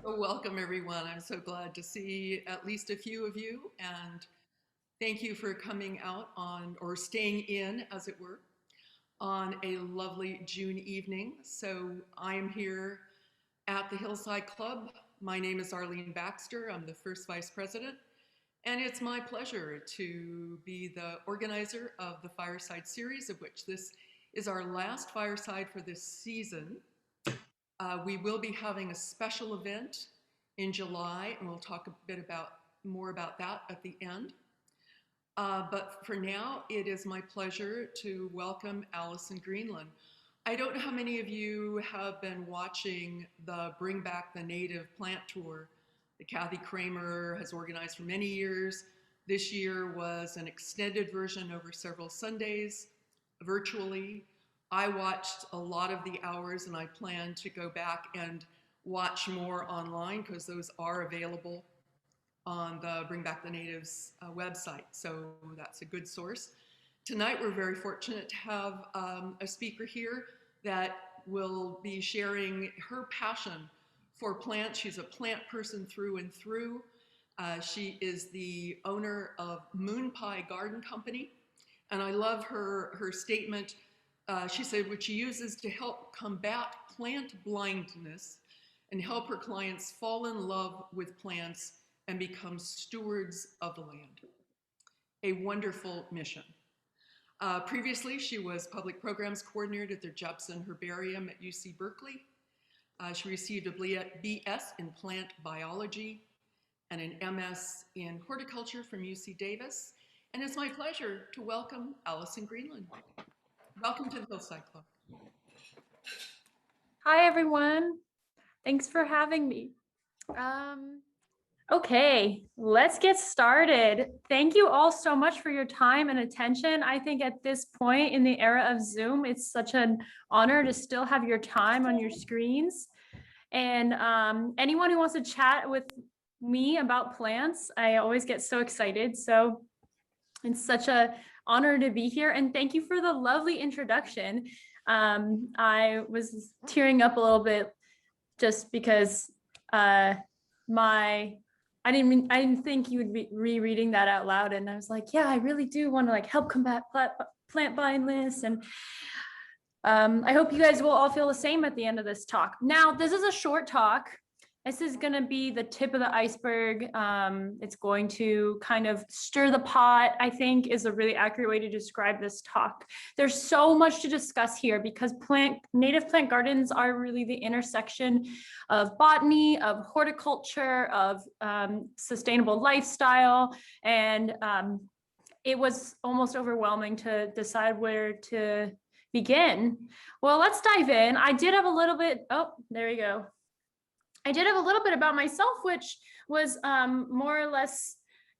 Welcome, everyone. I'm so glad to see at least a few of you, and thank you for coming out on, or staying in, as it were, on a lovely June evening. So I am here at the Hillside Club. My name is Arlene Baxter. I'm the first vice president, and it's my pleasure to be the organizer of the Fireside series, of which this is our last Fireside for this season. We will be having a special event in July, and we'll talk a bit more about that at the end. But for now, it is my pleasure to welcome Allison Greenland. I don't know how many of you have been watching the Bring Back the Native Plant Tour that Kathy Kramer has organized for many years. This year was an extended version over several Sundays, virtually. I watched a lot of the hours, and I plan to go back and watch more online because those are available on the Bring Back the Natives website. So that's a good source. Tonight, we're very fortunate to have a speaker here that will be sharing her passion for plants. She's a plant person through and through. She is the owner of Moon Pie Garden Company. And I love her statement. She said, which she uses to help combat plant blindness and help her clients fall in love with plants and become stewards of the land. A wonderful mission. Previously, she was public programs coordinator at the Jepson Herbarium at UC Berkeley. She received a BS in plant biology and an MS in horticulture from UC Davis. And it's my pleasure to welcome Allison Greenland. Welcome to the Hillside Club. Hi, everyone. Thanks for having me. Okay, let's get started. Thank you all so much for your time and attention. I think at this point in the era of Zoom, it's such an honor to still have your time on your screens. And anyone who wants to chat with me about plants, I always get so excited. So it's such an honor to be here. And thank you for the lovely introduction. I was tearing up a little bit just because I didn't think you would be rereading that out loud. And I was like, yeah, I really do want to like help combat plant blindness. And I hope you guys will all feel the same at the end of this talk. Now, this is a short talk. This is going to be the tip of the iceberg. It's going to kind of stir the pot, I think, is a really accurate way to describe this talk. There's so much to discuss here because native plant gardens are really the intersection of botany, of horticulture, of sustainable lifestyle. And it was almost overwhelming to decide where to begin. Well, let's dive in. I did have a little bit, oh, there we go. I did have a little bit about myself, which was more or less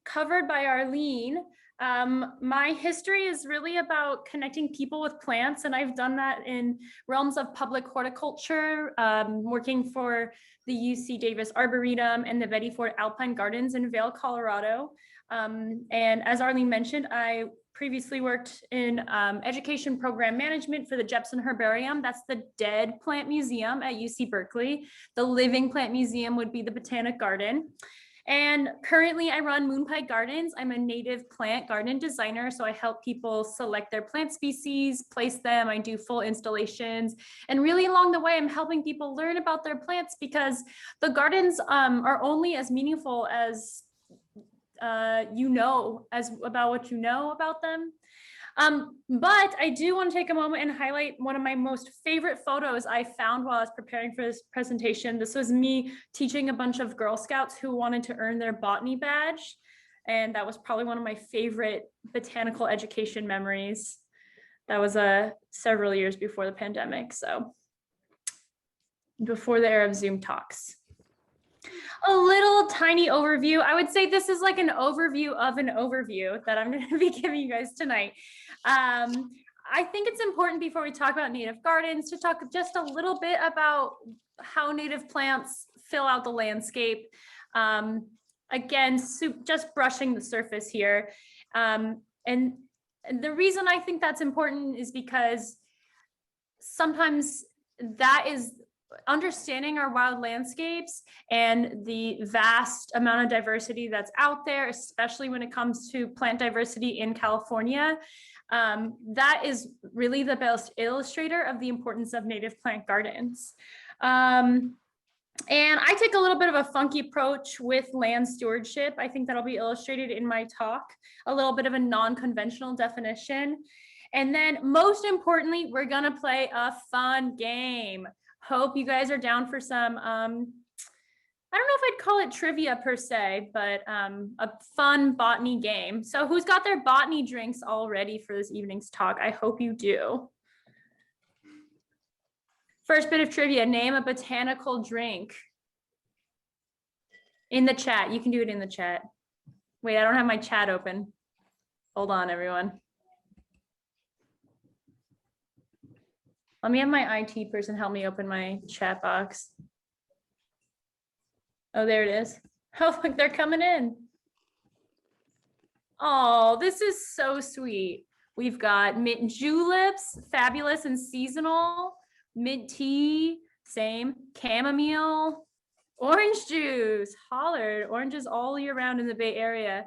covered by Arlene. My history is really about connecting people with plants, and I've done that in realms of public horticulture, working for the UC Davis Arboretum and the Betty Ford Alpine Gardens in Vail, Colorado. And as Arlene mentioned, I previously worked in education program management for the Jepson Herbarium. That's the dead plant museum at UC Berkeley. The living plant museum would be the Botanic Garden. And currently I run Moon Pie Gardens. I'm a native plant garden designer. So I help people select their plant species, place them. I do full installations. And really along the way, I'm helping people learn about their plants because the gardens are only as meaningful as about what you know about them. But I do want to take a moment and highlight one of my most favorite photos I found while I was preparing for this presentation. This was me teaching a bunch of Girl Scouts who wanted to earn their botany badge. And that was probably one of my favorite botanical education memories. That was several years before the pandemic. So before the era of Zoom talks. A little tiny overview. I would say this is like an overview of an overview that I'm going to be giving you guys tonight. I think it's important before we talk about native gardens to talk just a little bit about how native plants fill out the landscape. Again, just brushing the surface here. And the reason I think that's important is because sometimes that is understanding our wild landscapes and the vast amount of diversity that's out there, especially when it comes to plant diversity in California, that is really the best illustrator of the importance of native plant gardens. And I take a little bit of a funky approach with land stewardship. I think that'll be illustrated in my talk, a little bit of a non-conventional definition. And then most importantly, we're gonna play a fun game. Hope you guys are down for some, I don't know if I'd call it trivia per se, but a fun botany game. So who's got their botany drinks all ready for this evening's talk? I hope you do. First bit of trivia, name a botanical drink. In the chat, you can do it in the chat. Wait, I don't have my chat open. Hold on, everyone. Let me have my IT person help me open my chat box. Oh, there it is. Oh, look, they're coming in. Oh, this is so sweet. We've got mint juleps, fabulous and seasonal. Mint tea, same, chamomile, orange juice, hollered, oranges all year round in the Bay Area.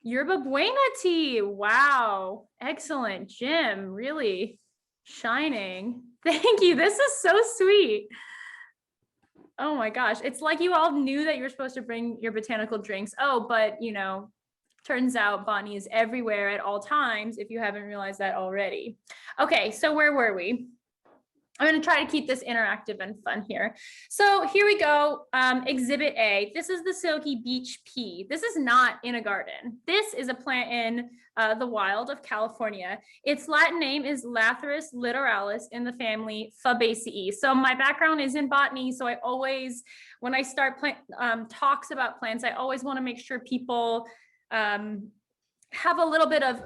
Yerba buena tea, wow, excellent. Jim, really shining. Thank you, this is so sweet. Oh my gosh, it's like you all knew that you were supposed to bring your botanical drinks. Oh, but you know, turns out botany is everywhere at all times if you haven't realized that already. Okay, so where were we? I'm going to try to keep this interactive and fun here. So here we go. Exhibit A. This is the Silky Beach Pea. This is not in a garden. This is a plant in the wild of California. Its Latin name is Lathyrus littoralis in the family Fabaceae. So my background is in botany. So I always, when I start talks about plants, I always want to make sure people have a little bit of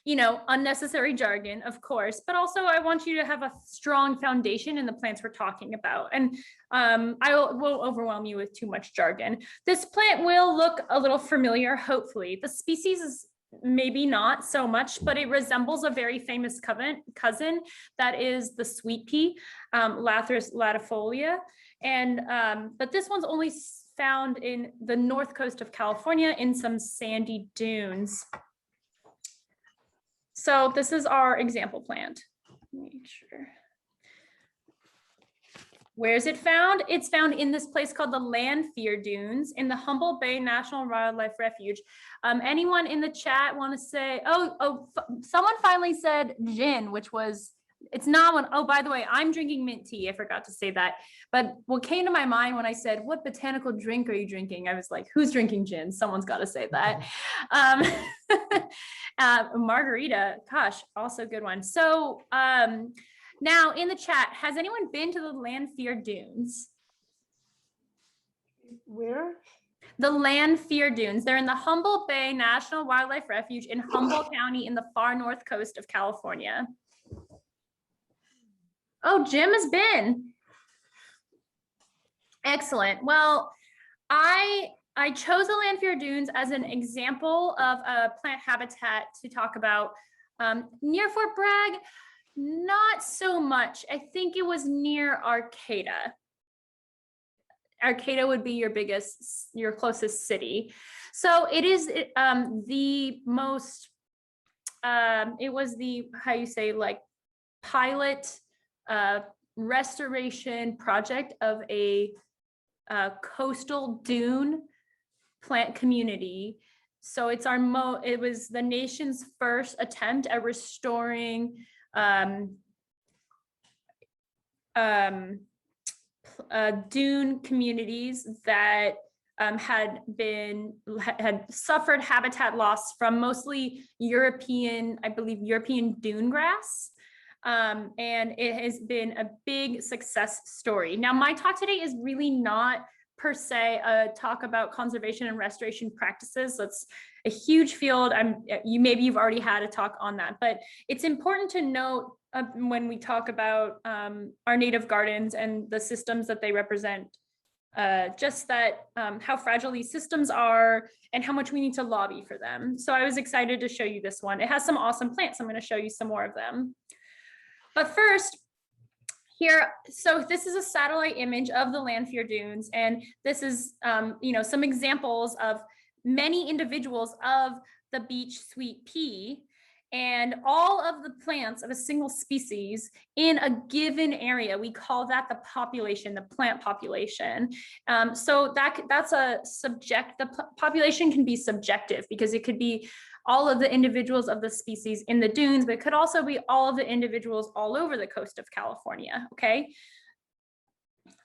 you know, unnecessary jargon, of course, but also I want you to have a strong foundation in the plants we're talking about. And I won't overwhelm you with too much jargon. This plant will look a little familiar, hopefully. The species is maybe not so much, but it resembles a very famous cousin that is the sweet pea, Lathyrus latifolia. And but this one's only found in the north coast of California in some sandy dunes. So this is our example plant. Make sure. Where is it found? It's found in this place called the Landfire Dunes in the Humboldt Bay National Wildlife Refuge. Anyone in the chat want to say, someone finally said gin, which was, it's not one. Oh, by the way, I'm drinking mint tea. I forgot to say that. But what came to my mind when I said, what botanical drink are you drinking? I was like, who's drinking gin? Someone's got to say that. Margarita, gosh, also a good one. So now in the chat, has anyone been to the Landfire Dunes? Where? The Landfire Dunes. They're in the Humboldt Bay National Wildlife Refuge in Humboldt County in the far north coast of California. Oh, Jim has been. Excellent. Well, I chose the Landfire Dunes as an example of a plant habitat to talk about. Near Fort Bragg, not so much. I think it was near Arcata. Arcata would be your closest city. So it is the most, it was the, how you say, like pilot restoration project of a coastal dune plant community. So it's it was the nation's first attempt at restoring dune communities that had suffered habitat loss from mostly European, I believe, European dune grass. And it has been a big success story. Now, my talk today is really not per se a talk about conservation and restoration practices. That's a huge field. Maybe you've already had a talk on that, but it's important to note when we talk about our native gardens and the systems that they represent, just that how fragile these systems are and how much we need to lobby for them. So I was excited to show you this one. It has some awesome plants. I'm going to show you some more of them. But first, Here, so this is a satellite image of the Landfire Dunes, and this is, some examples of many individuals of the beach sweet pea, and all of the plants of a single species in a given area. We call that the population, the plant population. So that's a subject. The population can be subjective because it could be all of the individuals of the species in the dunes, but it could also be all of the individuals all over the coast of California, okay?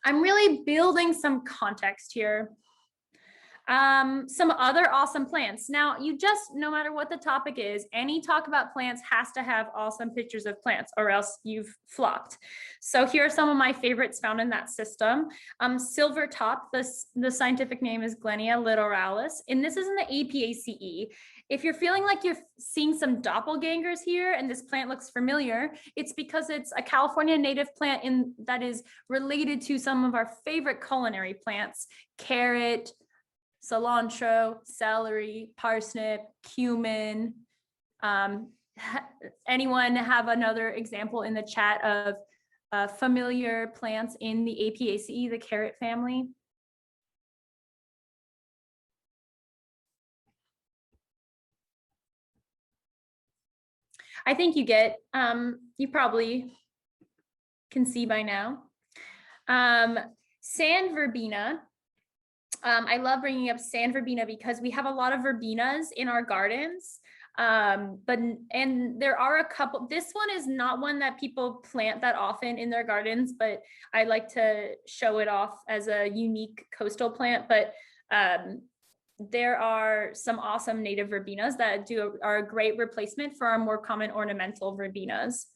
I'm really building some context here. Some other awesome plants. Now, no matter what the topic is, any talk about plants has to have awesome pictures of plants or else you've flopped. So here are some of my favorites found in that system. Silver top, the scientific name is Glenia littoralis, and this is in the APACE. If you're feeling like you're seeing some doppelgangers here and this plant looks familiar, it's because it's a California native plant that is related to some of our favorite culinary plants: carrot, cilantro, celery, parsnip, cumin. Anyone have another example in the chat of familiar plants in the APACE, the carrot family? I think you probably can see by now. Sand verbena. I love bringing up sand verbena because we have a lot of verbenas in our gardens. And there are a couple. This one is not one that people plant that often in their gardens, but I like to show it off as a unique coastal plant. But there are some awesome native verbenas that are a great replacement for our more common ornamental verbenas.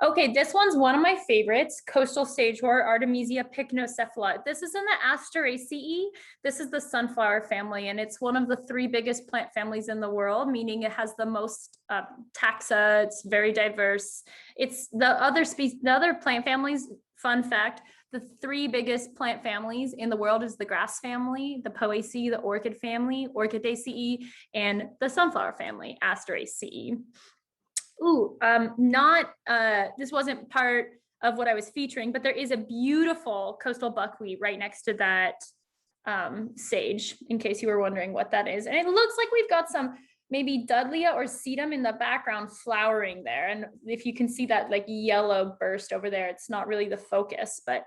Okay, this one's one of my favorites, coastal sagewort, Artemisia pycnocephala. This is in the Asteraceae. This is the sunflower family, and it's one of the 3 biggest plant families in the world, meaning it has the most taxa. It's very diverse. It's the other plant families, fun fact, the 3 biggest plant families in the world is the grass family, the Poaceae, the orchid family, Orchidaceae, and the sunflower family, Asteraceae. Ooh, this wasn't part of what I was featuring, but there is a beautiful coastal buckwheat right next to that sage, in case you were wondering what that is. And it looks like we've got some maybe Dudleya or sedum in the background flowering there. And if you can see that like yellow burst over there, it's not really the focus. But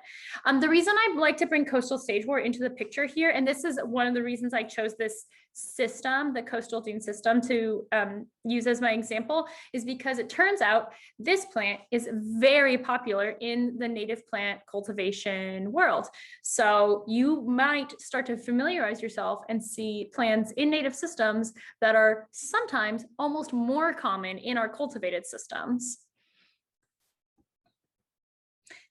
the reason I like to bring coastal sagewort into the picture here, and this is one of the reasons I chose this system, the coastal dune system, to use as my example, is because it turns out this plant is very popular in the native plant cultivation world. So you might start to familiarize yourself and see plants in native systems that are sometimes almost more common in our cultivated systems.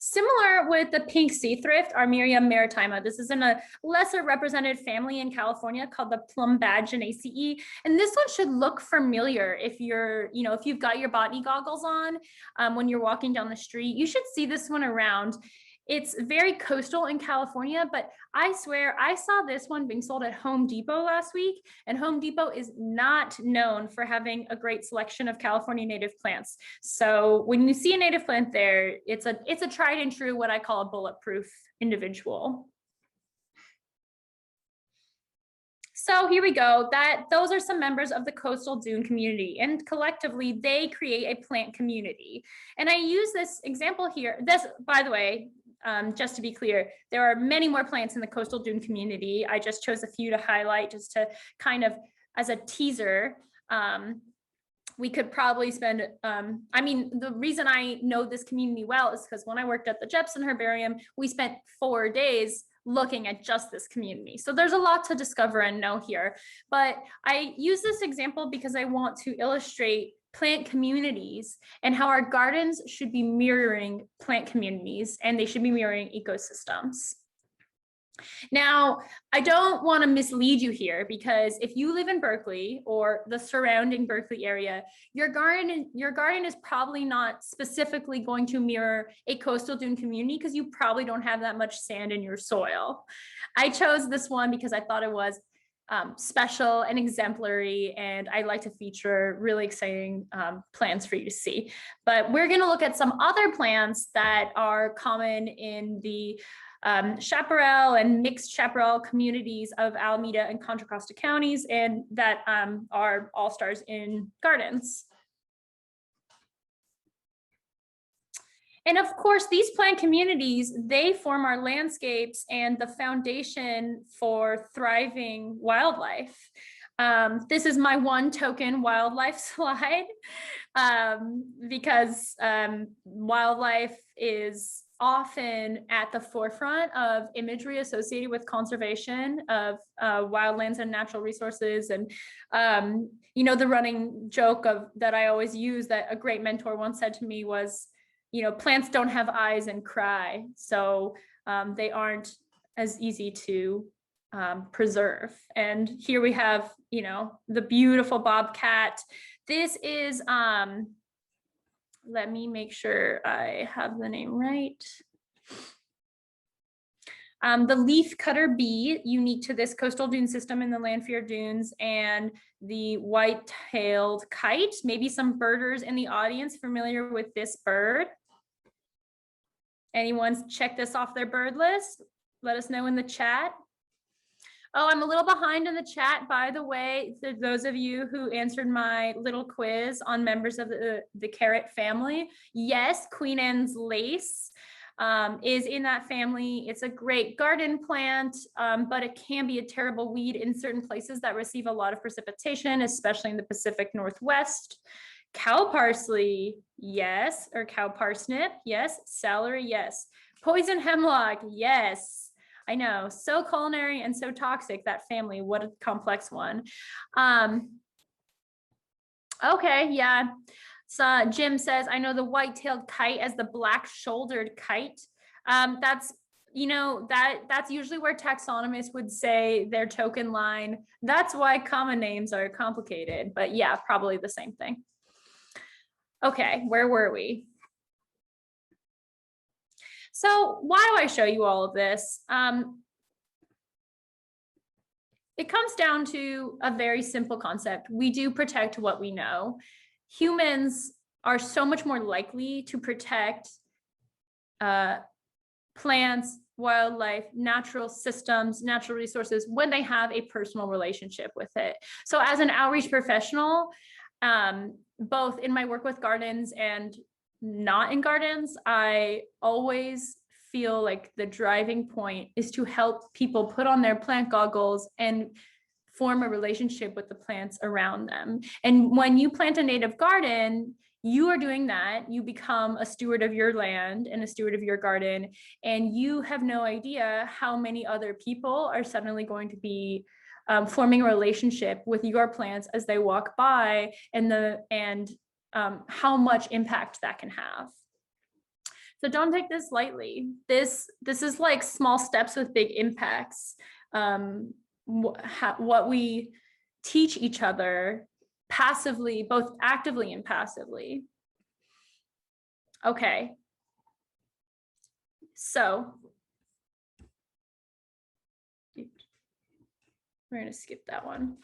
Similar with the pink sea thrift, Armeria maritima. This is in a lesser represented family in California called the Plum Badginaceae. And this one should look familiar if if you've got your botany goggles on when you're walking down the street. You should see this one around. It's very coastal in California, but I swear I saw this one being sold at Home Depot last week, and Home Depot is not known for having a great selection of California native plants. So when you see a native plant there, it's a tried and true, what I call a bulletproof individual. So here we go. Those are some members of the coastal dune community, and collectively they create a plant community. And I use this example here. This, by the way, just to be clear, there are many more plants in the coastal dune community. I just chose a few to highlight just to kind of as a teaser. We could probably spend, the reason I know this community well is because when I worked at the Jepson Herbarium, we spent 4 days looking at just this community. So there's a lot to discover and know here. But I use this example because I want to illustrate plant communities and how our gardens should be mirroring plant communities, and they should be mirroring ecosystems. Now, I don't want to mislead you here, because if you live in Berkeley or the surrounding Berkeley area, your garden is probably not specifically going to mirror a coastal dune community because you probably don't have that much sand in your soil. I chose this one because I thought it was special and exemplary, and I like to feature really exciting plants for you to see. But we're going to look at some other plants that are common in the chaparral and mixed chaparral communities of Alameda and Contra Costa counties, and that are all-stars in gardens. And of course, these plant communities, they form our landscapes and the foundation for thriving wildlife. This is my one token wildlife slide, because wildlife is often at the forefront of imagery associated with conservation of wildlands and natural resources. And you know, the running joke that I always use, that a great mentor once said to me was, you know, plants don't have eyes and cry, so they aren't as easy to preserve. And here we have, you know, the beautiful bobcat. This is, let me make sure I have the name right. The leafcutter bee, unique to this coastal dune system in the Landfire Dunes, and the white-tailed kite. Maybe some birders in the audience familiar with this bird. Anyone check this off their bird list? Let us know in the chat. Oh, I'm a little behind in the chat, by the way. For those of you who answered my little quiz on members of the carrot family, yes, Queen Anne's lace is in that family. It's a great garden plant, but it can be a terrible weed in certain places that receive a lot of precipitation, especially in the Pacific Northwest. Cow parsley, yes, or cow parsnip, yes. Celery, yes. Poison hemlock, yes. I know, so culinary and so toxic, that family. What a complex one. Okay, yeah. So Jim says, I know the white-tailed kite as the black-shouldered kite. That's, you know, that's usually where taxonomists would say their token line. That's why common names are complicated, but yeah, probably the same thing. Okay, where were we? So why do I show you all of this? It comes down to a very simple concept. We do protect what we know. Humans are so much more likely to protect plants, wildlife, natural systems, natural resources when they have a personal relationship with it. So as an outreach professional, both in my work with gardens and not in gardens, I always feel like the driving point is to help people put on their plant goggles and form a relationship with the plants around them. And when you plant a native garden, you are doing that. You become a steward of your land and a steward of your garden, and you have no idea how many other people are suddenly going to be forming a relationship with your plants as they walk by, and how much impact that can have. So don't take this lightly. This is like small steps with big impacts. What we teach each other passively, both actively and passively. Okay. So we're going to skip that one.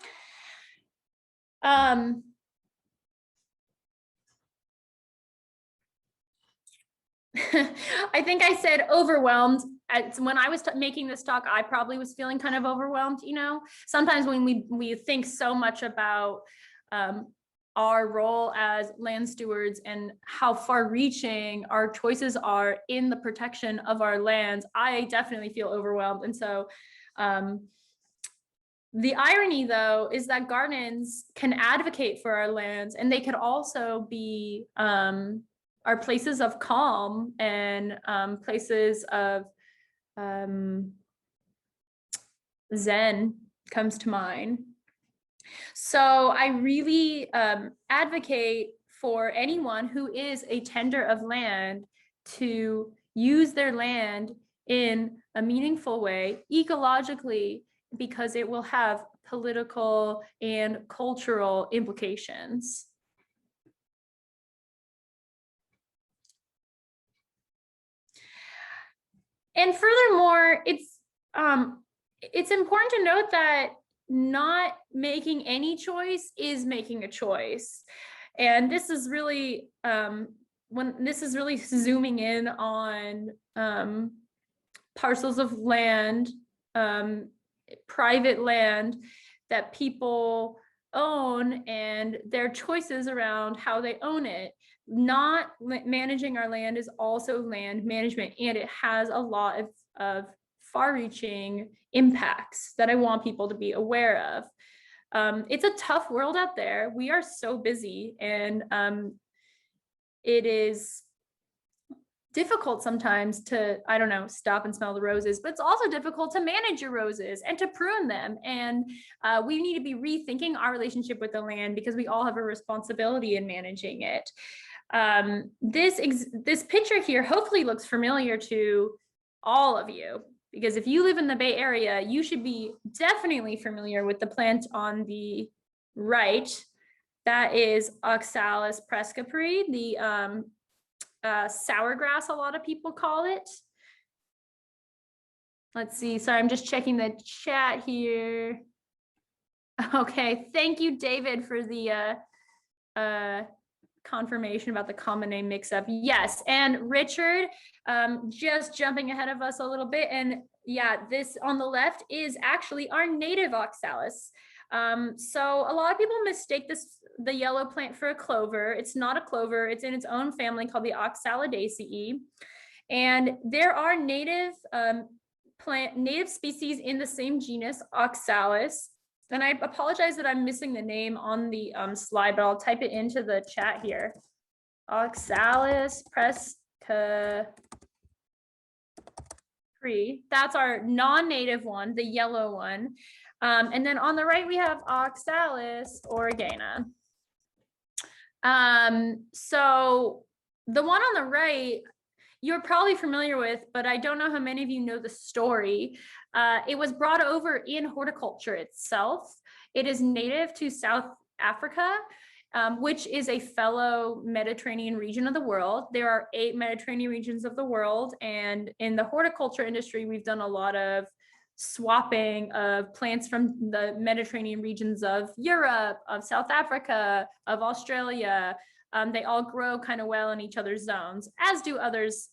I think I said overwhelmed. When I was making this talk, I probably was feeling kind of overwhelmed. You know, sometimes when we think so much about our role as land stewards and how far-reaching our choices are in the protection of our lands, I definitely feel overwhelmed. And so the irony, though, is that gardens can advocate for our lands, and they could also be are places of calm and places of Zen comes to mind. So I really advocate for anyone who is a tender of land to use their land in a meaningful way, ecologically, because it will have political and cultural implications. And furthermore, it's important to note that not making any choice is making a choice. And this is really zooming in on parcels of land, private land that people own, and their choices around how they own it. Not managing our land is also land management, and it has a lot of far-reaching impacts that I want people to be aware of. It's a tough world out there. We are so busy, and it is difficult sometimes to, I don't know, stop and smell the roses, but it's also difficult to manage your roses and to prune them. And we need to be rethinking our relationship with the land, because we all have a responsibility in managing it. This picture here hopefully looks familiar to all of you, because if you live in the Bay Area, you should be definitely familiar with the plant on the right. That is Oxalis prescapri, the Sauergrass, a lot of people call it. Let's see, sorry, I'm just checking the chat here. Okay, thank you, David, for the confirmation about the common name mix-up. Yes, and Richard, just jumping ahead of us a little bit, and yeah, this on the left is actually our native Oxalis. So a lot of people mistake the yellow plant for a clover. It's not a clover. It's in its own family called the Oxalidaceae. And there are native species in the same genus, Oxalis. And I apologize that I'm missing the name on the slide, but I'll type it into the chat here. Oxalis prescapri. That's our non-native one, the yellow one. And then on the right, we have Oxalis organa. So the one on the right, you're probably familiar with, but I don't know how many of you know the story. It was brought over in horticulture itself. It is native to South Africa, which is a fellow Mediterranean region of the world. There are 8 Mediterranean regions of the world. And in the horticulture industry, we've done a lot of swapping of plants from the Mediterranean regions of Europe, of South Africa, of Australia. They all grow kind of well in each other's zones, as do others,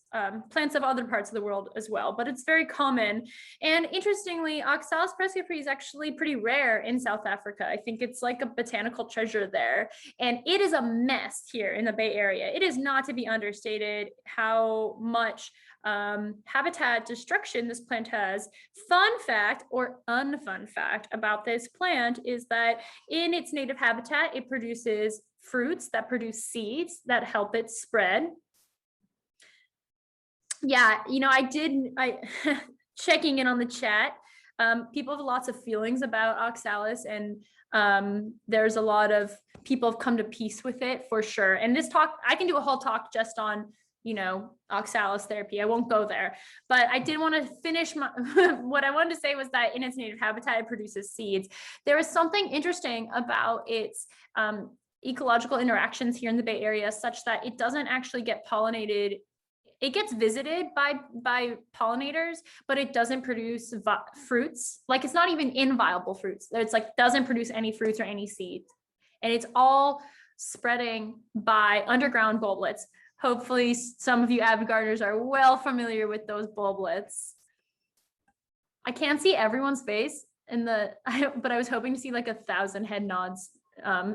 plants of other parts of the world as well, but it's very common. And interestingly, Oxalis prescapri is actually pretty rare in South Africa. I think it's like a botanical treasure there. And it is a mess here in the Bay Area. It is not to be understated how much habitat destruction this plant has. Fun fact or unfun fact about this plant is that in its native habitat, it produces fruits that produce seeds that help it spread. Yeah, you know, I checking in on the chat. People have lots of feelings about Oxalis, and there's a lot of people have come to peace with it for sure. And this talk, I can do a whole talk just on, you know, Oxalis therapy. I won't go there, but I did want to finish my, what I wanted to say was that in its native habitat, it produces seeds. There is something interesting about its ecological interactions here in the Bay Area, such that it doesn't actually get pollinated. It gets visited by pollinators, but it doesn't produce fruits. Like, it's not even inviable fruits. It's like doesn't produce any fruits or any seeds. And it's all spreading by underground bulblets. Hopefully some of you avid gardeners are well familiar with those bulblets. I can't see everyone's face but I was hoping to see like 1,000 head nods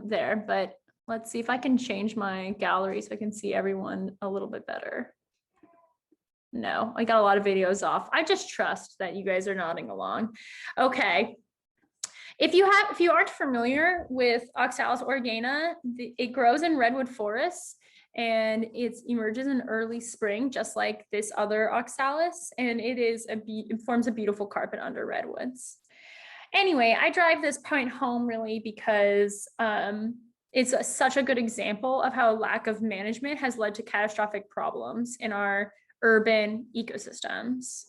there, but let's see if I can change my gallery so I can see everyone a little bit better. No, I got a lot of videos off. I just trust that you guys are nodding along. Okay. If you aren't familiar with Oxalis organa, it grows in redwood forests, and it emerges in early spring, just like this other Oxalis, and it forms a beautiful carpet under redwoods. Anyway, I drive this point home really because it's such a good example of how a lack of management has led to catastrophic problems in our urban ecosystems.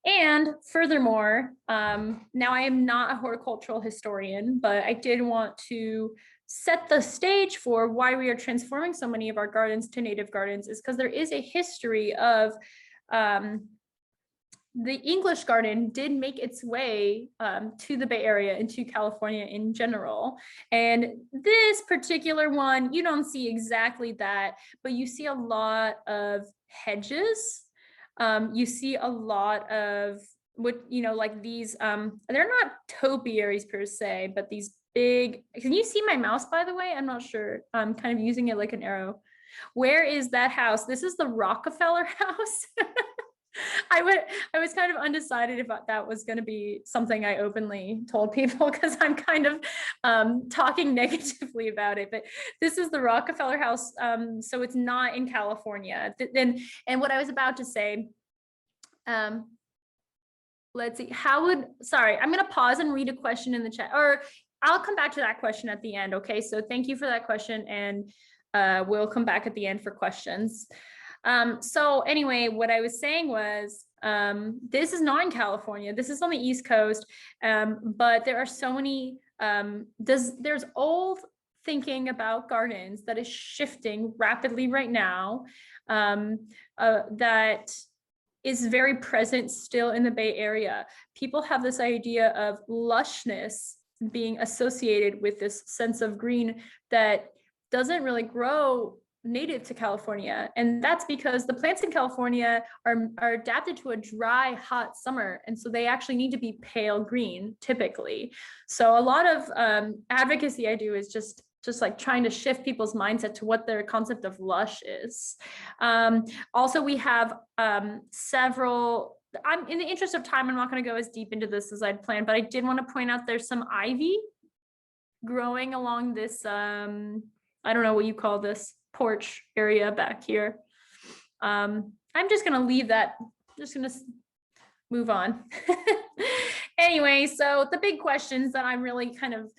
And furthermore, now I am not a horticultural historian, but I did want to set the stage for why we are transforming so many of our gardens to native gardens, is because there is a history of the English garden did make its way to the Bay Area and to California in general. And this particular one, you don't see exactly that, but you see a lot of hedges. You see a lot of what, you know, like these, they're not topiaries per se, but these big, can you see my mouse, by the way? I'm not sure. I'm kind of using it like an arrow. Where is that house? This is the Rockefeller house. I was kind of undecided if that was going to be something I openly told people, because I'm kind of talking negatively about it. But this is the Rockefeller house, so it's not in California. And what I was about to say, let's see, sorry, I'm going to pause and read a question in the chat, or I'll come back to that question at the end. Okay, so thank you for that question, and we'll come back at the end for questions. So anyway, what I was saying was, this is not in California, this is on the East Coast, but there are so many, there's old thinking about gardens that is shifting rapidly right now, that is very present still in the Bay Area. People have this idea of lushness being associated with this sense of green that doesn't really grow native to California. And that's because the plants in California are adapted to a dry, hot summer. And so they actually need to be pale green typically. So a lot of advocacy I do is just like trying to shift people's mindset to what their concept of lush is. Also, we have several, in the interest of time, I'm not going to go as deep into this as I'd planned, but I did want to point out there's some ivy growing along this, I don't know what you call this, porch area back here. I'm just going to leave that, just going to move on. Anyway, so the big questions that I'm really kind of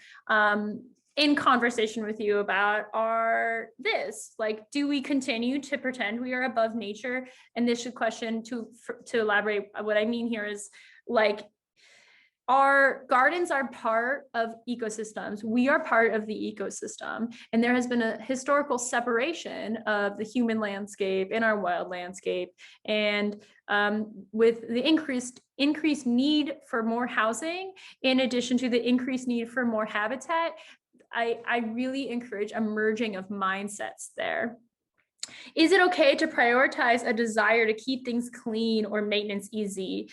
in conversation with you about are this, like, do we continue to pretend we are above nature? And this should question to elaborate, what I mean here is, like, our gardens are part of ecosystems. We are part of the ecosystem. And there has been a historical separation of the human landscape and our wild landscape. And with the increased need for more housing, in addition to the increased need for more habitat, I really encourage a merging of mindsets there. Is it okay to prioritize a desire to keep things clean or maintenance easy?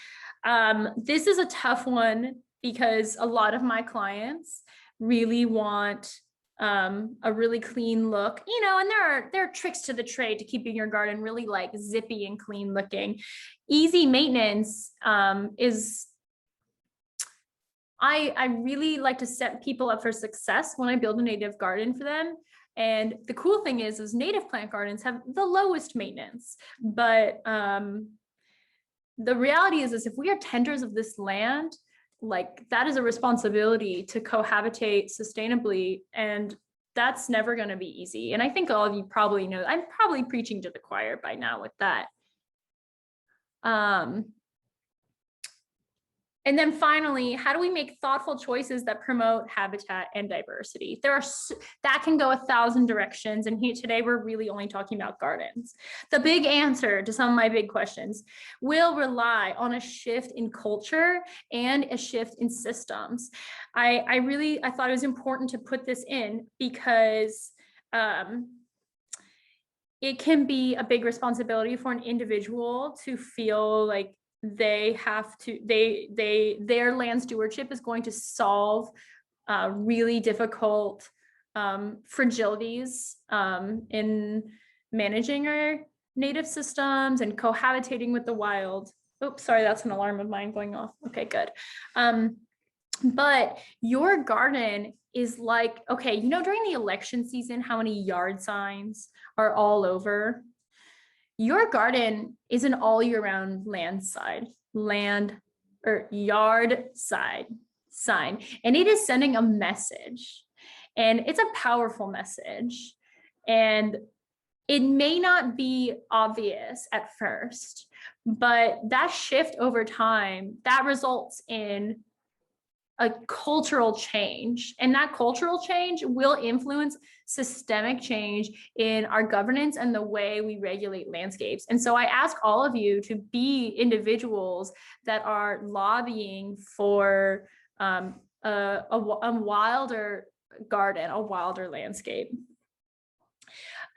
This is a tough one because a lot of my clients really want a really clean look, you know, and there are tricks to the trade to keeping your garden really like zippy and clean looking. Easy maintenance is, I really like to set people up for success when I build a native garden for them. And the cool thing is native plant gardens have the lowest maintenance, but the reality is if we are tenders of this land, like, that is a responsibility to cohabitate sustainably, and that's never going to be easy. And I think all of you probably know, I'm probably preaching to the choir by now with that. And then finally, how do we make thoughtful choices that promote habitat and diversity? That can go 1,000 directions. And here today, we're really only talking about gardens. The big answer to some of my big questions will rely on a shift in culture and a shift in systems. I thought it was important to put this in because it can be a big responsibility for an individual to feel like they have to, their land stewardship is going to solve really difficult fragilities in managing our native systems and cohabitating with the wild. Oops, sorry, that's an alarm of mine going off. Okay, good. But your garden is like, okay, you know, during the election season, how many yard signs are all over? Your garden is an all year round yard side sign, and it is sending a message, and it's a powerful message, and it may not be obvious at first, but that shift over time, that results in a cultural change, and that cultural change will influence systemic change in our governance and the way we regulate landscapes. And so I ask all of you to be individuals that are lobbying for a wilder garden, a wilder landscape.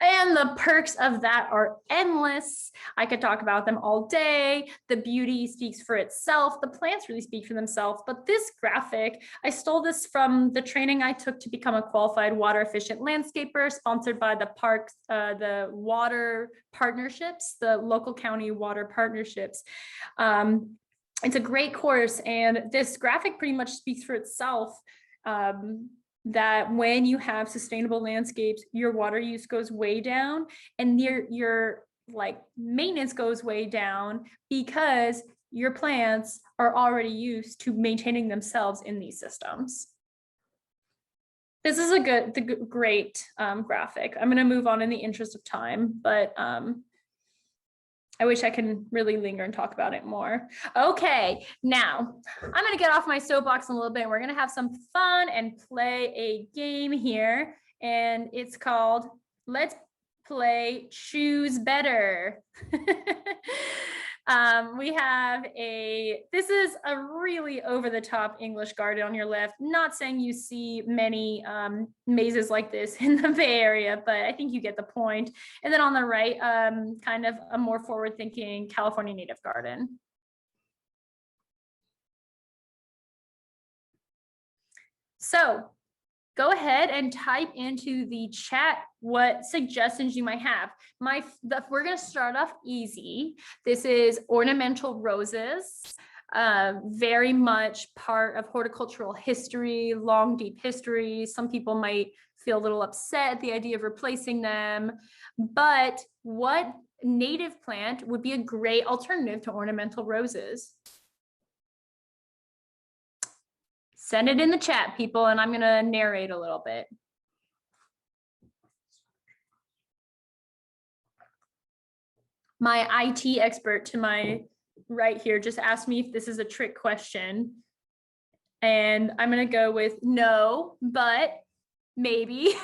And the perks of that are endless. I could talk about them all day. The beauty speaks for itself. The plants really speak for themselves. But this graphic, I stole this from the training I took to become a qualified water efficient landscaper, sponsored by the parks, the water partnerships, the local county water partnerships. It's a great course, and this graphic pretty much speaks for itself. That when you have sustainable landscapes, your water use goes way down, and your like maintenance goes way down, because your plants are already used to maintaining themselves in these systems. This is a great graphic. I'm going to move on in the interest of time, but I wish I could really linger and talk about it more. Okay, now I'm going to get off my soapbox a little bit. We're going to have some fun and play a game here. And it's called Let's Play Choose Better. This is a really over-the-top English garden on your left. Not saying you see many mazes like this in the Bay Area, but I think you get the point. And then on the right, kind of a more forward-thinking California native garden. So go ahead and type into the chat what suggestions you might have. We're going to start off easy. This is Ornamental Roses, very much part of horticultural history, long, deep history. Some people might feel a little upset at the idea of replacing them, but what native plant would be a great alternative to ornamental roses? Send it in the chat, people, and I'm going to narrate a little bit. My IT expert to my right here just asked me if this is a trick question. And I'm going to go with no, but maybe.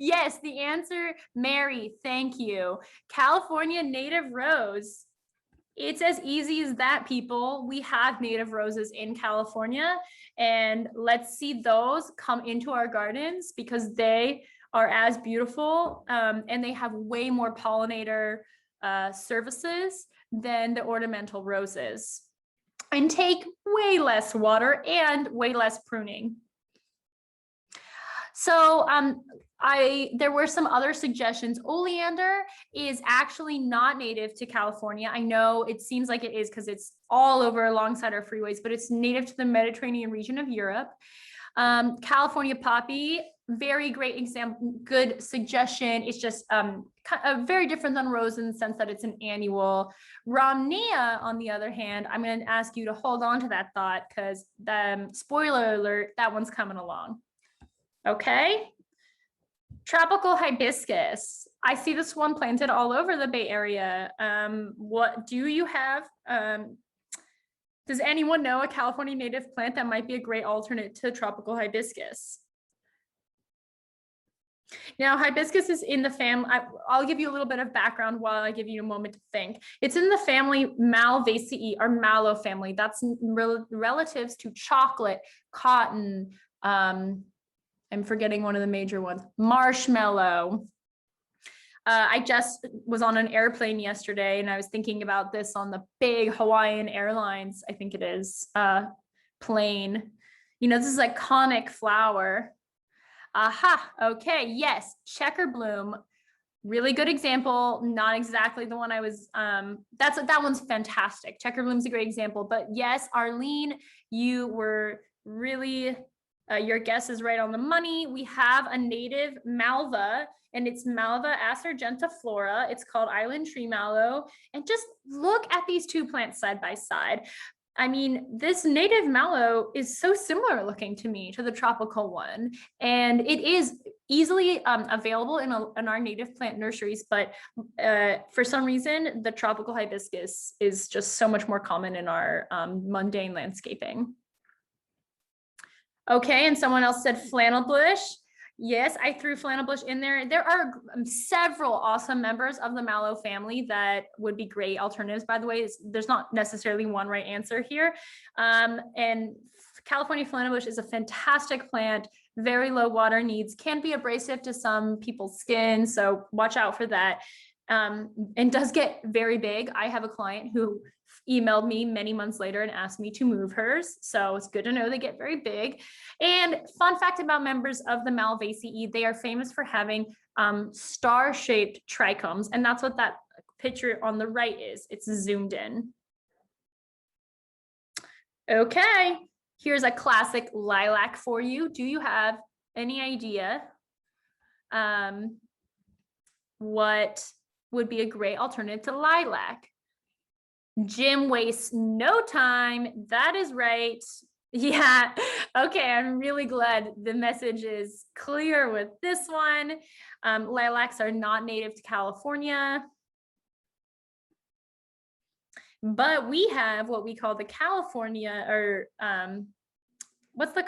Yes, the answer, Mary, thank you. California native rose. It's as easy as that, people. We have native roses in California, and let's see those come into our gardens, because they are as beautiful and they have way more pollinator services than the ornamental roses, and take way less water and way less pruning. So there were some other suggestions. Oleander is actually not native to California. I know it seems like it is because it's all over alongside our freeways, but it's native to the Mediterranean region of Europe. California poppy, very great example, good suggestion. It's just very different than rose in the sense that it's an annual. Romnea, on the other hand, I'm going to ask you to hold on to that thought, because spoiler alert, that one's coming along. Okay. Tropical hibiscus. I see this one planted all over the Bay Area. What do you have? Does anyone know a California native plant that might be a great alternate to tropical hibiscus? Now, hibiscus is in the family. I'll give you a little bit of background while I give you a moment to think. It's in the family Malvaceae, or mallow family. That's relatives to chocolate, cotton, I'm forgetting one of the major ones, marshmallow. I just was on an airplane yesterday, and I was thinking about this on the big Hawaiian Airlines, I think it is, plane. You know, this is iconic flower. Aha, okay, yes, checker bloom. Really good example, not exactly the one I was, that one's fantastic. Checker bloom's a great example, but yes, Arlene, you were really, your guess is right on the money. We have a native malva, and it's Malva acergenta flora. It's called island tree mallow. And just look at these two plants side by side. I mean, this native mallow is so similar looking to me to the tropical one, and it is easily available in our native plant nurseries, but for some reason, the tropical hibiscus is just so much more common in our mundane landscaping. Okay, and someone else said flannel bush. Yes, I threw flannel bush in there. There are several awesome members of the mallow family that would be great alternatives. By the way, there's not necessarily one right answer here. And California flannel bush is a fantastic plant, very low water needs, can be abrasive to some people's skin, so watch out for that. And does get very big. I have a client who emailed me many months later and asked me to move hers. So it's good to know they get very big. And fun fact about members of the Malvaceae, they are famous for having star-shaped trichomes. And that's what that picture on the right is. It's zoomed in. Okay, here's a classic lilac for you. Do you have any idea what would be a great alternative to lilac? Jim wastes no time. That is right. Yeah. Okay. I'm really glad the message is clear with this one. Lilacs are not native to California, but we have what we call the California, or what's the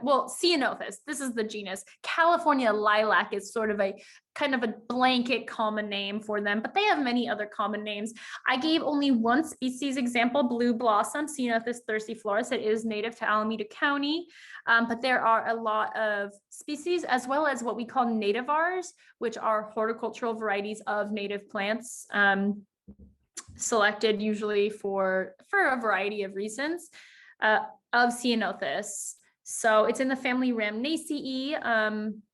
well, Ceanothus. This is the genus. California lilac is sort of a kind of a blanket common name for them, but they have many other common names. I gave only one species example, blue blossom, Ceanothus thirstiflorus. It is native to Alameda County, but there are a lot of species, as well as what we call nativars, which are horticultural varieties of native plants, selected usually for a variety of reasons, of Ceanothus. So it's in the family Rhamnaceae.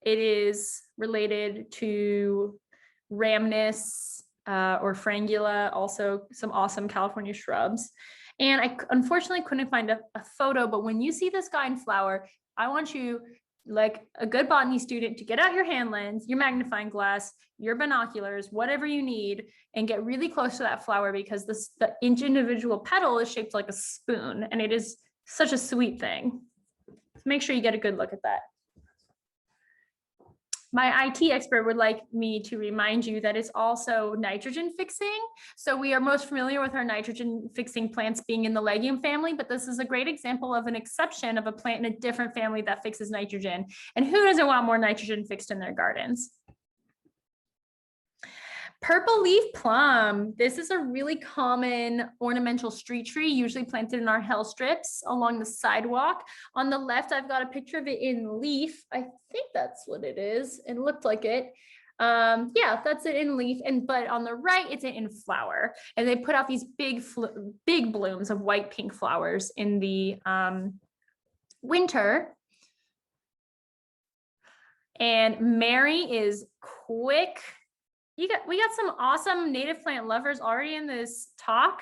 It is related to Rhamnus or Frangula, also some awesome California shrubs. And I unfortunately couldn't find a photo, but when you see this guy in flower, I want you, like a good botany student, to get out your hand lens, your magnifying glass, your binoculars, whatever you need, and get really close to that flower, because the individual petal is shaped like a spoon, and it is such a sweet thing. So make sure you get a good look at that. My IT expert would like me to remind you that it's also nitrogen fixing. So we are most familiar with our nitrogen fixing plants being in the legume family, but this is a great example of an exception of a plant in a different family that fixes nitrogen. And who doesn't want more nitrogen fixed in their gardens? Purple leaf plum. This is a really common ornamental street tree, usually planted in our hill strips along the sidewalk. On the left, I've got a picture of it in leaf. I think that's what it is. It looked like it. Yeah, that's it in leaf. But on the right, it's in flower. And they put out these big blooms of white pink flowers in the winter. And Mary is quick. We got some awesome native plant lovers already in this talk.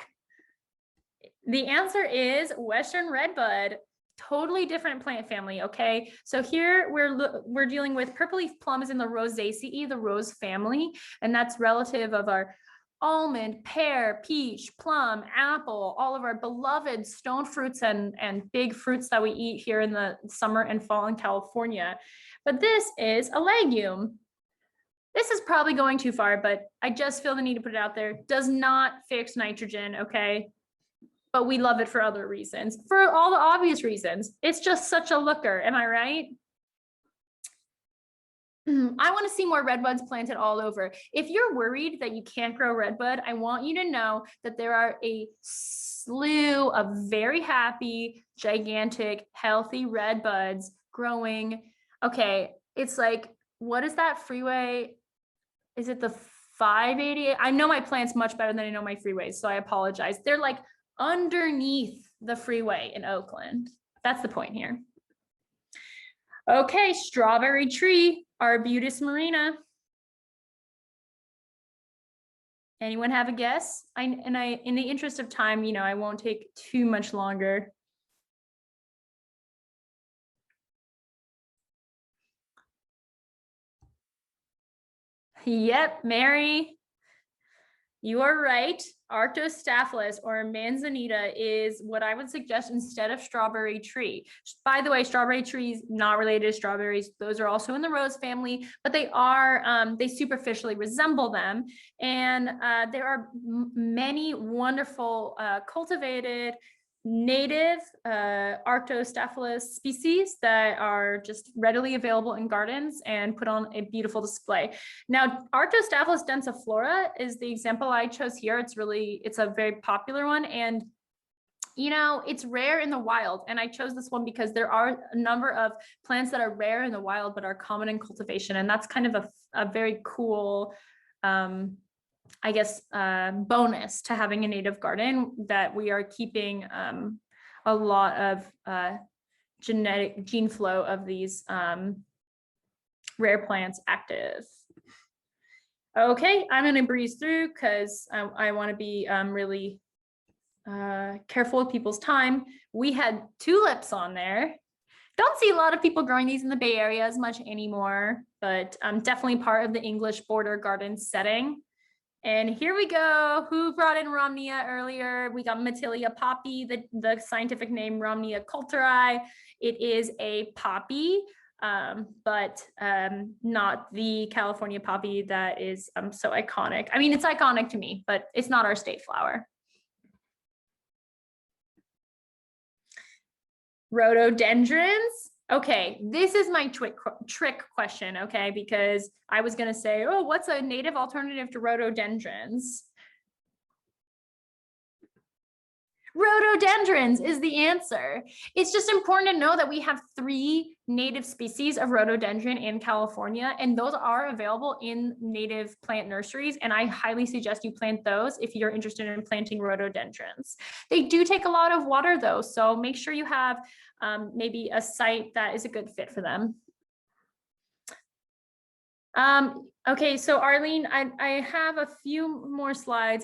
The answer is Western redbud, totally different plant family. Okay, so here we're dealing with purple leaf plum is in the Rosaceae, the rose family, and that's relative of our almond, pear, peach, plum, apple, all of our beloved stone fruits and big fruits that we eat here in the summer and fall in California. But this is a legume. This is probably going too far, but I just feel the need to put it out there. Does not fix nitrogen, okay? But we love it for other reasons, for all the obvious reasons. It's just such a looker, am I right? I want to see more redbuds planted all over. If you're worried that you can't grow redbud, I want you to know that there are a slew of very happy, gigantic, healthy redbuds growing. Okay, it's like, what is that freeway? Is it the 588? I know my plants much better than I know my freeways, so I apologize. They're like underneath the freeway in Oakland. That's the point here. Okay, strawberry tree, Arbutus marina. Anyone have a guess? In the interest of time, I won't take too much longer. Yep, Mary, you are right. Arctostaphylos or manzanita is what I would suggest instead of strawberry tree. By the way, strawberry trees not related to strawberries. Those are also in the rose family, but they are they superficially resemble them. And there are many wonderful cultivated native Arctostaphylos species that are just readily available in gardens and put on a beautiful display. Now, Arctostaphylos densiflora is the example I chose here. It's a very popular one, and you know, it's rare in the wild. And I chose this one because there are a number of plants that are rare in the wild but are common in cultivation, and that's kind of a very cool I guess, bonus to having a native garden, that we are keeping a lot of gene flow of these rare plants active. Okay, I'm going to breeze through because I want to be really careful with people's time. We had tulips on there. Don't see a lot of people growing these in the Bay Area as much anymore, but definitely part of the English border garden setting. And here we go. Who brought in Romnea earlier? We got Matilia poppy, the scientific name Romnea coulteri. It is a poppy, but not the California poppy that is so iconic. I mean, it's iconic to me, but it's not our state flower. Rhododendrons. Okay, this is my trick question, okay, because I was gonna say, oh, what's a native alternative to rhododendrons? Rhododendrons is the answer. It's just important to know that we have 3 native species of rhododendron in California, and those are available in native plant nurseries, and I highly suggest you plant those if you're interested in planting rhododendrons. They do take a lot of water though, so make sure you have maybe a site that is a good fit for them. Okay, so Arlene, I have a few more slides.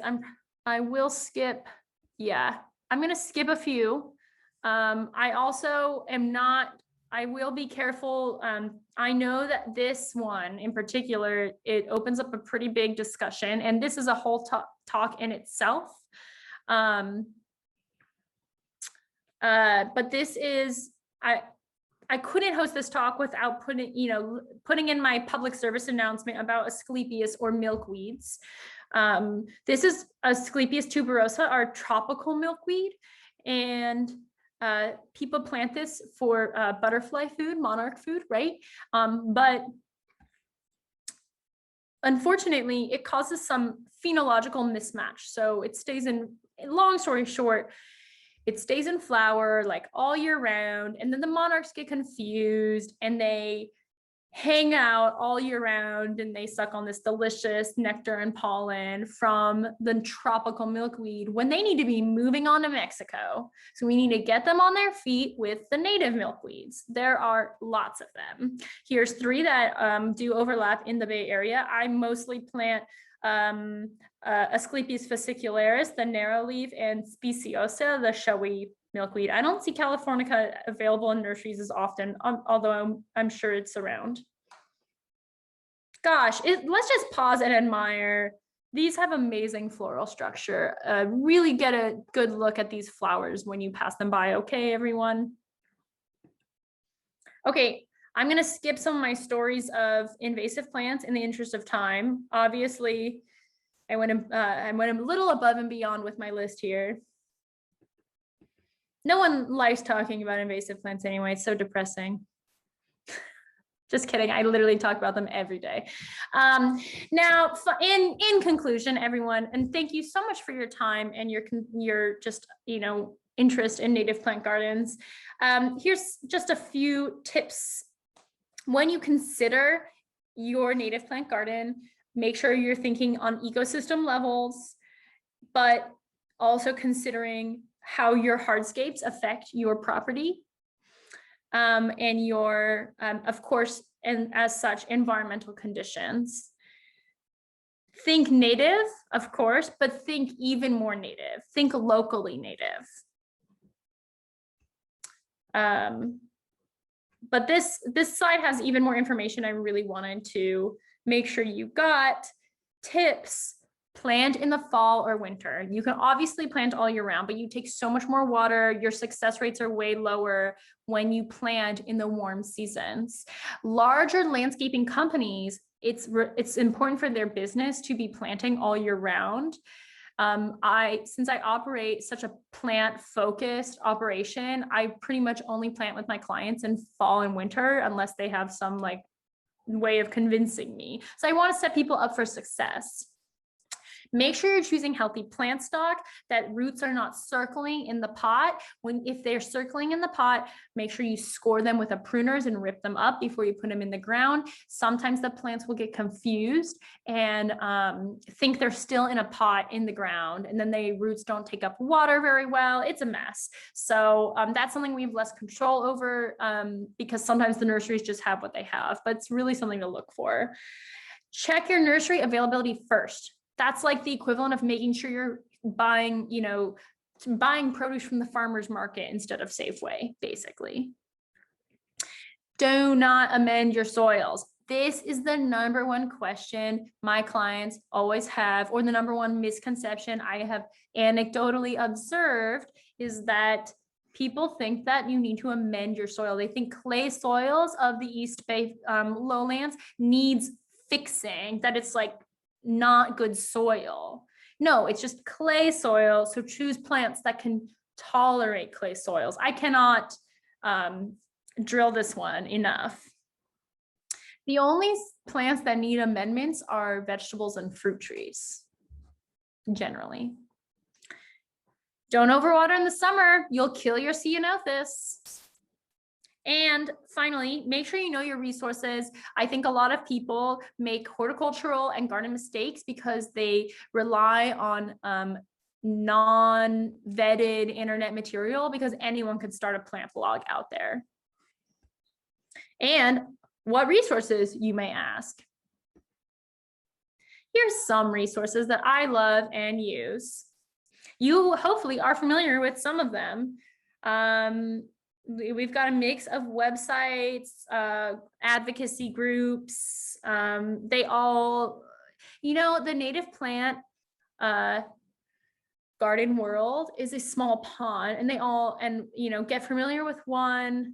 I will skip, yeah, I'm gonna skip a few. I also am not, I will be careful. I know that this one in particular, it opens up a pretty big discussion, and this is a whole talk in itself. But this is, I couldn't host this talk without putting in my public service announcement about Asclepias or milkweeds. This is Asclepias tuberosa, our tropical milkweed, and people plant this for butterfly food, monarch food, right? But unfortunately, it causes some phenological mismatch. So it stays in, long story short, it stays in flower like all year round, and then the monarchs get confused and they hang out all year round and they suck on this delicious nectar and pollen from the tropical milkweed when they need to be moving on to Mexico. So we need to get them on their feet with the native milkweeds. There are lots of them. Here's 3 that do overlap in the Bay Area. I mostly plant Asclepias fascicularis, the narrow leaf, and Speciosa, the showy milkweed. I don't see Californica available in nurseries as often, although I'm sure it's around. Gosh, let's just pause and admire. These have amazing floral structure. Really get a good look at these flowers when you pass them by, okay, everyone? Okay, I'm gonna skip some of my stories of invasive plants in the interest of time. Obviously, I went a little above and beyond with my list here. No one likes talking about invasive plants anyway. It's so depressing. Just kidding. I literally talk about them every day. Now, in conclusion, everyone, and thank you so much for your time and your just, interest in native plant gardens. Here's just a few tips. When you consider your native plant garden, make sure you're thinking on ecosystem levels, but also considering how your hardscapes affect your property and your, of course, and as such, environmental conditions. Think native, of course, but think even more native. Think locally native. But this slide has even more information. I really wanted to make sure you got tips. Plant in the fall or winter. You can obviously plant all year round, but you take so much more water. Your success rates are way lower when you plant in the warm seasons. Larger landscaping companies, it's important for their business to be planting all year round. Since I operate such a plant focused operation, I pretty much only plant with my clients in fall and winter unless they have some like way of convincing me. So I want to set people up for success. Make sure you're choosing healthy plant stock, that roots are not circling in the pot. If they're circling in the pot, make sure you score them with a pruners and rip them up before you put them in the ground. Sometimes the plants will get confused and think they're still in a pot in the ground, and then the roots don't take up water very well. It's a mess. So that's something we have less control over because sometimes the nurseries just have what they have, but it's really something to look for. Check your nursery availability first. That's like the equivalent of making sure you're buying, buying produce from the farmer's market instead of Safeway, basically. Do not amend your soils. This is the number one question my clients always have, or the number one misconception I have anecdotally observed is that people think that you need to amend your soil. They think clay soils of the East Bay lowlands needs fixing, that it's like not good soil. No, it's just clay soil. So choose plants that can tolerate clay soils. I cannot drill this one enough. The only plants that need amendments are vegetables and fruit trees, generally. Don't overwater in the summer. You'll kill your ceanothus. And finally, make sure you know your resources. I think a lot of people make horticultural and garden mistakes because they rely on non-vetted internet material, because anyone could start a plant blog out there. And what resources, you may ask? Here's some resources that I love and use. You hopefully are familiar with some of them. We've got a mix of websites, advocacy groups. They all, the native plant garden world is a small pond, and they all, get familiar with one.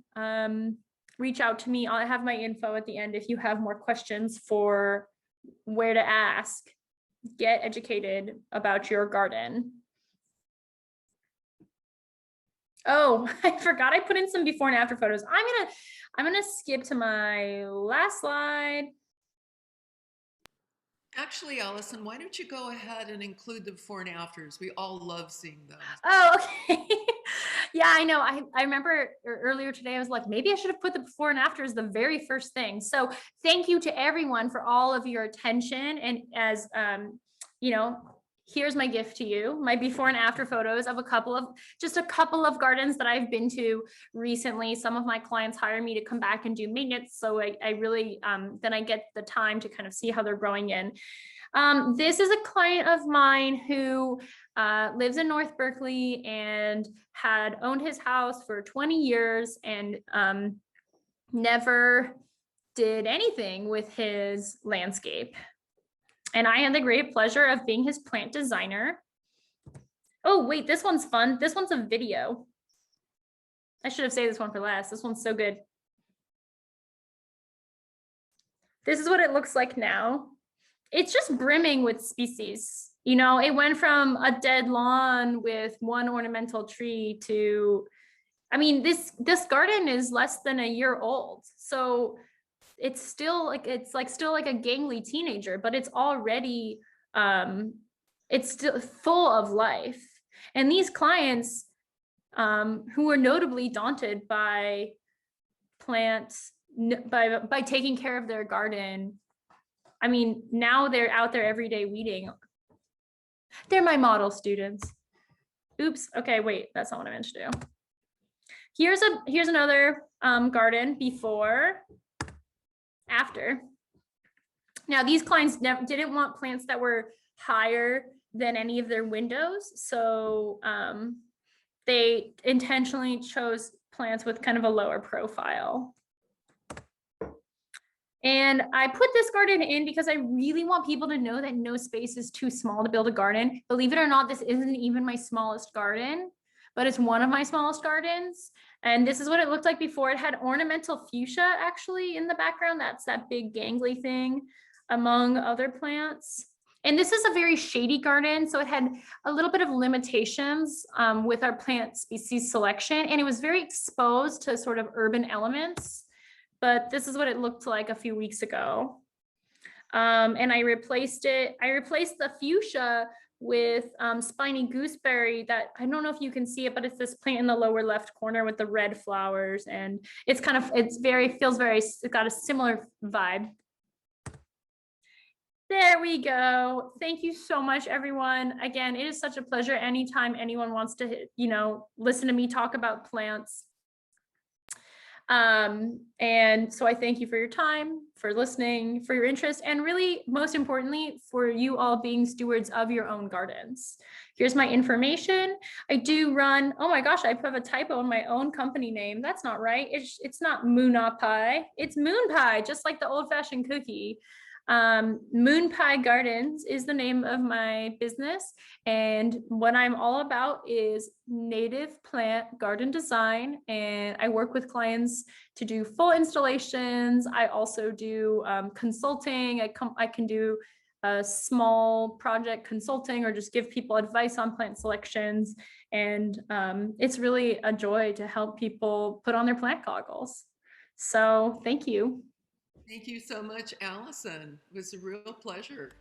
Reach out to me. I'll have my info at the end if you have more questions for where to ask. Get educated about your garden. Oh, I forgot I put in some before and after photos. I'm gonna skip to my last slide. Actually, Allison, why don't you go ahead and include the before and afters? We all love seeing those. Oh, okay. Yeah, I know. I remember earlier today, I was like, maybe I should have put the before and after as the very first thing. So thank you to everyone for all of your attention. And as, here's my gift to you, my before and after photos of just a couple of gardens that I've been to recently. Some of my clients hire me to come back and do maintenance. So I really, then I get the time to kind of see how they're growing in. This is a client of mine who lives in North Berkeley and had owned his house for 20 years and never did anything with his landscape. And I had the great pleasure of being his plant designer. Oh, wait, this one's fun. This one's a video. I should have saved this one for last. This one's so good. This is what it looks like now. It's just brimming with species. It went from a dead lawn with one ornamental tree to, this garden is less than a year old. So it's still like a gangly teenager, but it's already, it's still full of life. And these clients who are notably daunted by plants, by taking care of their garden, now they're out there every day weeding. They're my model students. Oops. Okay, wait, that's not what I meant to do. Here's another garden before, after. Now these clients didn't want plants that were higher than any of their windows, so they intentionally chose plants with kind of a lower profile. And I put this garden in because I really want people to know that no space is too small to build a garden. Believe it or not, this isn't even my smallest garden, but it's one of my smallest gardens. And this is what it looked like before. It had ornamental fuchsia actually in the background. That's that big gangly thing among other plants. And this is a very shady garden, so it had a little bit of limitations with our plant species selection, and it was very exposed to sort of urban elements. But this is what it looked like a few weeks ago. And I replaced it. I replaced the fuchsia with spiny gooseberry that I don't know if you can see it, but it's this plant in the lower left corner with the red flowers, and it's kind of, it's got a similar vibe. There we go. Thank you so much, everyone. Again, it is such a pleasure anytime anyone wants to, listen to me talk about plants. And so I thank you for your time, for listening, for your interest, and really, most importantly, for you all being stewards of your own gardens. Here's my information. I do run, oh my gosh, I put a typo in my own company name. That's not right. It's not Moona Pie. It's Moon Pie, just like the old-fashioned cookie. Moon Pie Gardens is the name of my business, and what I'm all about is native plant garden design, and I work with clients to do full installations. I also do consulting. I can do a small project consulting or just give people advice on plant selections, and it's really a joy to help people put on their plant goggles. So thank you. Thank you so much, Allison. It was a real pleasure.